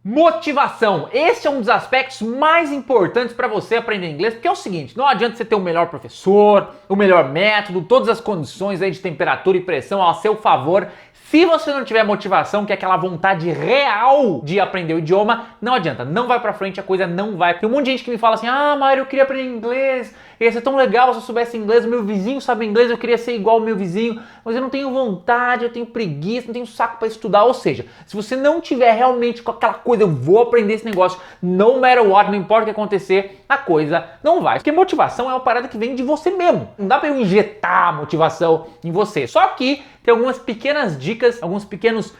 Motivação. Esse é um dos aspectos mais importantes para você aprender inglês, porque é o seguinte, não adianta você ter o melhor professor, o melhor método, todas as condições aí de temperatura e pressão ao seu favor. Se você não tiver motivação, que é aquela vontade real de aprender o idioma, não adianta, não vai pra frente, a coisa não vai. Tem um monte de gente que me fala assim, Mário, eu queria aprender inglês, ia ser tão legal se eu soubesse inglês, o meu vizinho sabe inglês, eu queria ser igual ao meu vizinho, mas eu não tenho vontade, eu tenho preguiça, não tenho saco pra estudar. Ou seja, se você não tiver realmente com aquela coisa, eu vou aprender esse negócio, no matter what, não importa o que acontecer, a coisa não vai. Porque motivação é uma parada que vem de você mesmo. Não dá pra eu injetar motivação em você. Só que tem algumas pequenas dicas, alguns pequenos,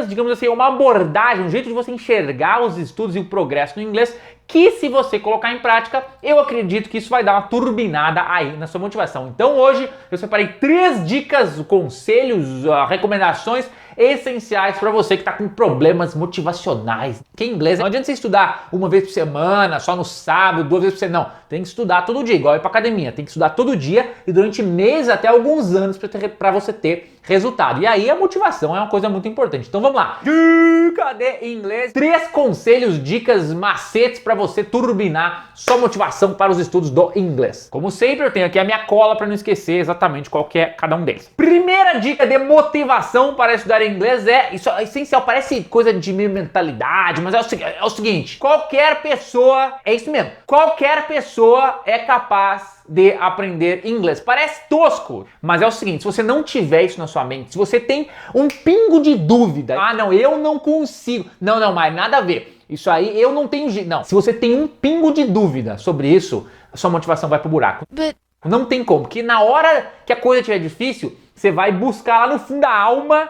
digamos assim, uma abordagem, um jeito de você enxergar os estudos e o progresso no inglês, que se você colocar em prática, eu acredito que isso vai dar uma turbinada aí na sua motivação. Então hoje eu separei 3 dicas, conselhos, recomendações essenciais para você que está com problemas motivacionais. Que inglês, não adianta você estudar uma vez por semana, só no sábado, 2 vezes por semana, não. Tem que estudar todo dia, igual ir para academia. Tem que estudar todo dia e durante meses, até alguns anos, para você ter resultado. E aí a motivação é uma coisa muito importante. Então vamos lá. Dica de inglês. 3 conselhos, dicas, macetes para você turbinar sua motivação para os estudos do inglês. Como sempre, eu tenho aqui a minha cola para não esquecer exatamente qual que é cada um deles. Primeira dica de motivação para estudar inglês isso é essencial, parece coisa de mentalidade, mas é o seguinte, qualquer pessoa, é isso mesmo, qualquer pessoa é capaz de aprender inglês. Parece tosco, mas é o seguinte, se você não tiver isso na sua mente, se você tem um pingo de dúvida, não, eu não consigo, não, mas nada a ver, isso aí eu não tenho jeito, não. Se você tem um pingo de dúvida sobre isso, a sua motivação vai pro buraco. Não tem como, porque na hora que a coisa estiver difícil, você vai buscar lá no fundo da alma,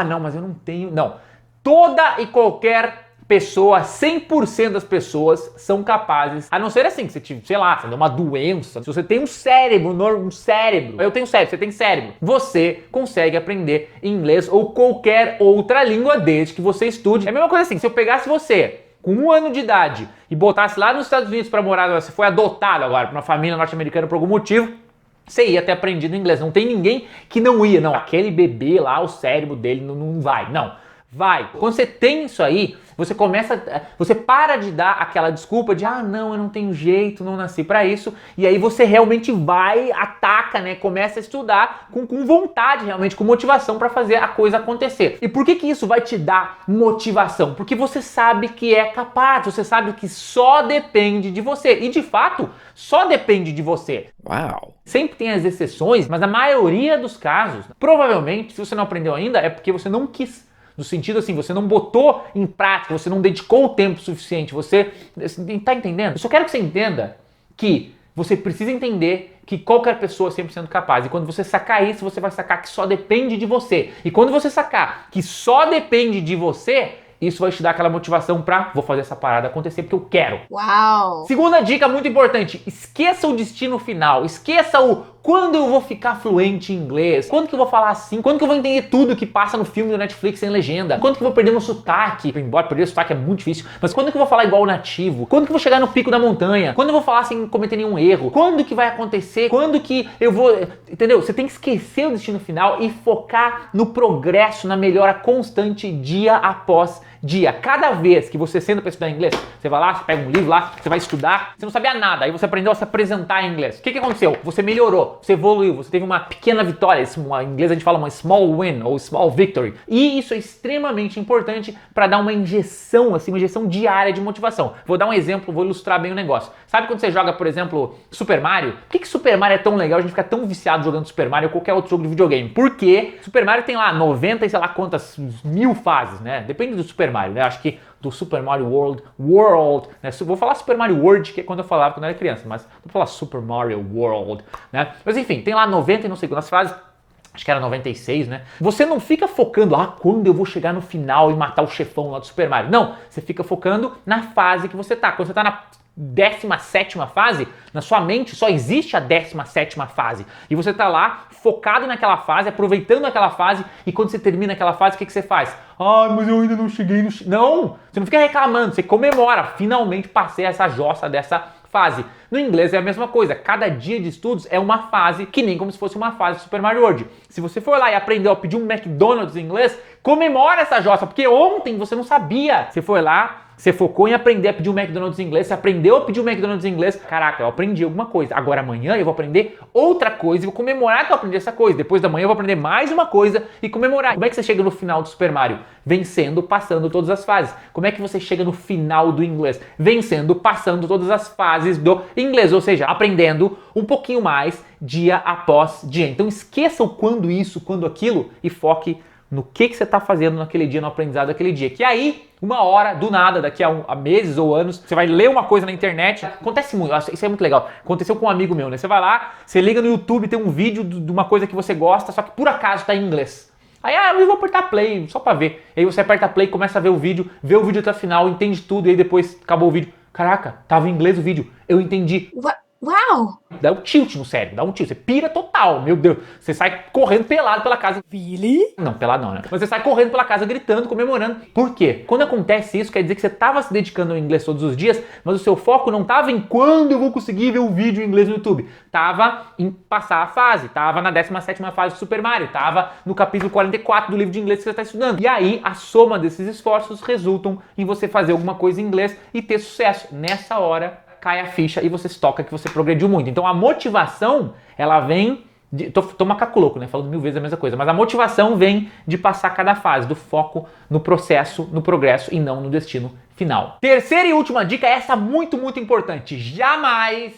não, mas eu não tenho, não. Toda e qualquer pessoa, 100% das pessoas são capazes, a não ser assim, que você tiver, sei lá, você tem uma doença, se você tem um cérebro, eu tenho cérebro, você tem cérebro, você consegue aprender inglês ou qualquer outra língua desde que você estude. É a mesma coisa assim, se eu pegasse você com 1 ano de idade e botasse lá nos Estados Unidos para morar, você foi adotado agora por uma família norte-americana por algum motivo, você ia ter aprendido inglês. Não tem ninguém que não ia, não. Aquele bebê lá, o cérebro dele não vai, não. Vai. Quando você tem isso aí, você para de dar aquela desculpa de não, eu não tenho jeito, não nasci pra isso, e aí você realmente vai, ataca, né, começa a estudar com vontade, realmente, com motivação pra fazer a coisa acontecer. E por que isso vai te dar motivação? Porque você sabe que é capaz, você sabe que só depende de você, e de fato, só depende de você. Uau! Sempre tem as exceções, mas na maioria dos casos, provavelmente, se você não aprendeu ainda, é porque você não quis. No sentido assim, você não botou em prática, você não dedicou o tempo suficiente, você... Tá entendendo? Eu só quero que você entenda que você precisa entender que qualquer pessoa é 100% capaz. E quando você sacar isso, você vai sacar que só depende de você. E quando você sacar que só depende de você, isso vai te dar aquela motivação pra vou fazer essa parada acontecer porque eu quero. Uau! Segunda dica muito importante, esqueça o destino final, esqueça o quando eu vou ficar fluente em inglês, quando que eu vou falar assim, quando que eu vou entender tudo que passa no filme do Netflix sem legenda, quando que eu vou perder meu sotaque, embora perder o sotaque é muito difícil, mas quando que eu vou falar igual o nativo, quando que eu vou chegar no pico da montanha, quando eu vou falar sem cometer nenhum erro, quando que vai acontecer, quando que eu vou, entendeu? Você tem que esquecer o destino final e focar no progresso, na melhora constante dia após dia. Cada vez que você senta para estudar inglês, você vai lá, você pega um livro lá, você vai estudar, você não sabia nada, aí você aprendeu a se apresentar em inglês. O que aconteceu? Você melhorou, você evoluiu, você teve uma pequena vitória, em inglês a gente fala uma small win ou small victory. E isso é extremamente importante para dar uma injeção, assim, uma injeção diária de motivação. Vou dar um exemplo, vou ilustrar bem o negócio. Sabe quando você joga, por exemplo, Super Mario? Por que Super Mario é tão legal, a gente fica tão viciado jogando Super Mario ou qualquer outro jogo de videogame? Porque Super Mario tem lá 90 e sei lá quantas 1000 fases, né? Depende do Super Mario, né? Acho que do Super Mario World, né? Vou falar Super Mario World, que é quando eu falava quando eu era criança, mas vou falar Super Mario World, né? Mas enfim, tem lá 90 e não sei quantas fases, acho que era 96, né? Você não fica focando, quando eu vou chegar no final e matar o chefão lá do Super Mario. Não, você fica focando na fase que você tá. Quando você tá na 17ª fase, na sua mente só existe a 17ª fase. E você tá lá, focado naquela fase, aproveitando aquela fase, e quando você termina aquela fase, o que você faz? Mas eu ainda não cheguei no... Não! Você não fica reclamando, você comemora. Finalmente passei essa jossa dessa fase. No inglês é a mesma coisa, cada dia de estudos é uma fase, que nem como se fosse uma fase do Super Mario World. Se você for lá e aprendeu a pedir um McDonald's em inglês, comemora essa jossa, porque ontem você não sabia. Você foi lá, você focou em aprender a pedir um McDonald's em inglês, você aprendeu a pedir um McDonald's em inglês, caraca, eu aprendi alguma coisa. Agora amanhã eu vou aprender outra coisa e vou comemorar que eu aprendi essa coisa. Depois da manhã eu vou aprender mais uma coisa e comemorar. Como é que você chega no final do Super Mario? Vencendo, passando todas as fases. Como é que você chega no final do inglês? Vencendo, passando todas as fases do inglês, ou seja, aprendendo um pouquinho mais dia após dia. Então esqueça o quando isso, quando aquilo e foque no que você está fazendo naquele dia, no aprendizado daquele dia. Que aí, uma hora, do nada, daqui a meses ou anos, você vai ler uma coisa na internet. Acontece muito, isso é muito legal. Aconteceu com um amigo meu, né? Você vai lá, você liga no YouTube, tem um vídeo de uma coisa que você gosta, só que por acaso está em inglês. Aí, eu vou apertar play, só pra ver. Aí você aperta play, começa a ver o vídeo até o final, entende tudo, e aí depois acabou o vídeo. Caraca, tava em inglês o vídeo, eu entendi. Uau! Dá um tilt no cérebro, dá um tilt, você pira total, meu Deus. Você sai correndo pelado pela casa. Really? Não, pelado não, né? Mas você sai correndo pela casa gritando, comemorando. Por quê? Quando acontece isso, quer dizer que você estava se dedicando ao inglês todos os dias, mas o seu foco não estava em quando eu vou conseguir ver um vídeo em inglês no YouTube. Tava em passar a fase, tava na 17ª fase do Super Mario, tava no capítulo 44 do livro de inglês que você está estudando. E aí, a soma desses esforços resultam em você fazer alguma coisa em inglês e ter sucesso. Nessa hora, cai a ficha e você se toca que você progrediu muito. Então a motivação, ela vem tô macaco louco, né? Falando 1000 vezes a mesma coisa. Mas a motivação vem de passar cada fase, do foco no processo, no progresso e não no destino final. Terceira e última dica, essa muito, muito importante. Jamais,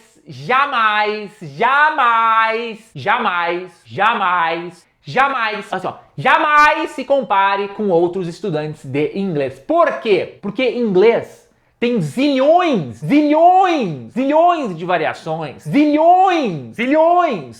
assim, ó, jamais se compare com outros estudantes de inglês. Por quê? Porque inglês tem zilhões de variações, zilhões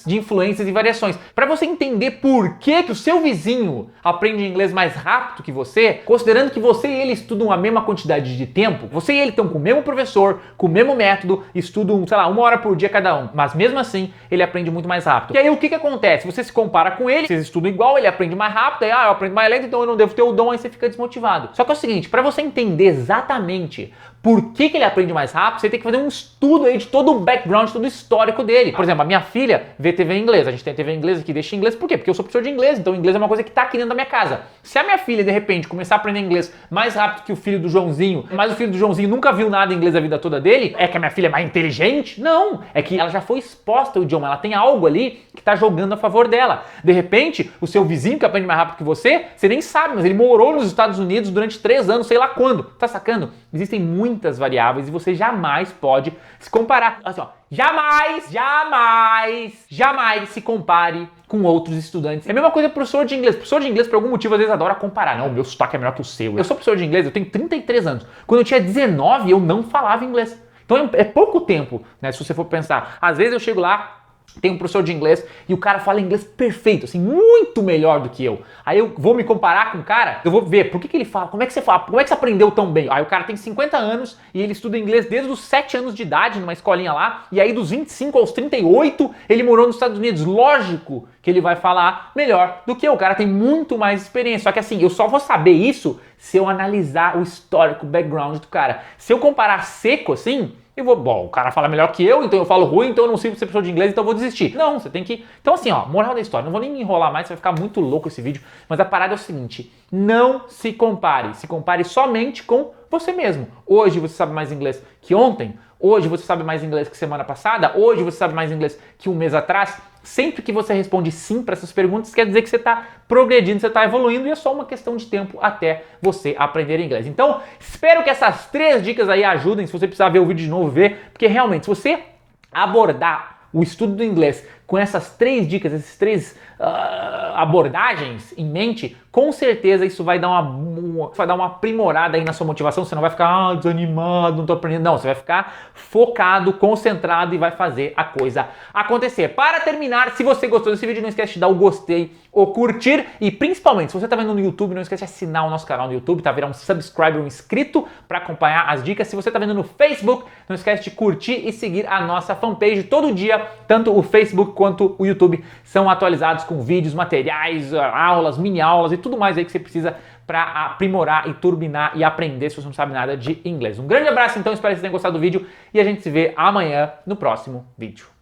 de influências e variações. Para você entender por que o seu vizinho aprende inglês mais rápido que você, considerando que você e ele estudam a mesma quantidade de tempo, você e ele estão com o mesmo professor, com o mesmo método, estudam, sei lá, 1 hora por dia cada um, mas mesmo assim ele aprende muito mais rápido. E aí o que acontece? Você se compara com ele, vocês estudam igual, ele aprende mais rápido, aí eu aprendo mais lento, então eu não devo ter o dom, aí você fica desmotivado. Só que é o seguinte, para você entender exatamente por que ele aprende mais rápido, você tem que fazer um estudo aí de todo o background, todo o histórico dele. Por exemplo, a minha filha vê TV em inglês. A gente tem TV em inglês aqui, deixa em inglês. Por quê? Porque eu sou professor de inglês, então o inglês é uma coisa que tá aqui dentro da minha casa. Se a minha filha, de repente, começar a aprender inglês mais rápido que o filho do Joãozinho, mas o filho do Joãozinho nunca viu nada em inglês a vida toda dele, é que a minha filha é mais inteligente? Não! É que ela já foi exposta ao idioma, ela tem algo ali que tá jogando a favor dela. De repente, o seu vizinho que aprende mais rápido que você nem sabe, mas ele morou nos Estados Unidos durante 3 anos, sei lá quando. Tá sacando? Existem muitas variáveis e você jamais pode se comparar. Assim, ó, jamais se compare com outros estudantes. É a mesma coisa professor de inglês. Professor de inglês, por algum motivo, às vezes adora comparar. Não, o meu sotaque é melhor que o seu. Eu sou professor de inglês, eu tenho 33 anos. Quando eu tinha 19, eu não falava inglês. Então é pouco tempo, né, se você for pensar. Às vezes eu chego lá, tem um professor de inglês e o cara fala inglês perfeito, assim, muito melhor do que eu. Aí eu vou me comparar com o cara, eu vou ver por que ele fala, como é que você fala, como é que você aprendeu tão bem? Aí o cara tem 50 anos e ele estuda inglês desde os 7 anos de idade numa escolinha lá, e aí dos 25 aos 38 ele morou nos Estados Unidos. Lógico que ele vai falar melhor do que eu. O cara tem muito mais experiência. Só que assim, eu só vou saber isso se eu analisar o histórico, o background do cara. Se eu comparar seco assim, eu vou, bom, o cara fala melhor que eu, então eu falo ruim, então eu não sirvo ser professor de inglês, então eu vou desistir. Não, você tem que... Então assim, ó, moral da história, não vou nem me enrolar mais, vai ficar muito louco esse vídeo, mas a parada é o seguinte, não se compare somente com você mesmo. Hoje você sabe mais inglês que ontem, hoje você sabe mais inglês que semana passada, hoje você sabe mais inglês que um mês atrás. Sempre que você responde sim para essas perguntas, quer dizer que você está progredindo, você está evoluindo e é só uma questão de tempo até você aprender inglês. Então, espero que essas 3 dicas aí ajudem. Se você precisar ver o vídeo de novo, ver, porque realmente, se você abordar o estudo do inglês com essas 3 dicas, essas 3 abordagens em mente, com certeza isso vai dar uma aprimorada aí na sua motivação. Você não vai ficar desanimado, não tô aprendendo. Não, você vai ficar focado, concentrado e vai fazer a coisa acontecer. Para terminar, se você gostou desse vídeo, não esquece de dar o gostei ou curtir. E principalmente, se você tá vendo no YouTube, não esquece de assinar o nosso canal no YouTube, tá? Virar um subscriber, um inscrito para acompanhar as dicas. Se você tá vendo no Facebook, não esquece de curtir e seguir a nossa fanpage todo dia, tanto o Facebook quanto o YouTube são atualizados com vídeos, materiais, aulas, mini aulas e tudo mais aí que você precisa para aprimorar e turbinar e aprender se você não sabe nada de inglês. Um grande abraço então, espero que vocês tenham gostado do vídeo e a gente se vê amanhã no próximo vídeo.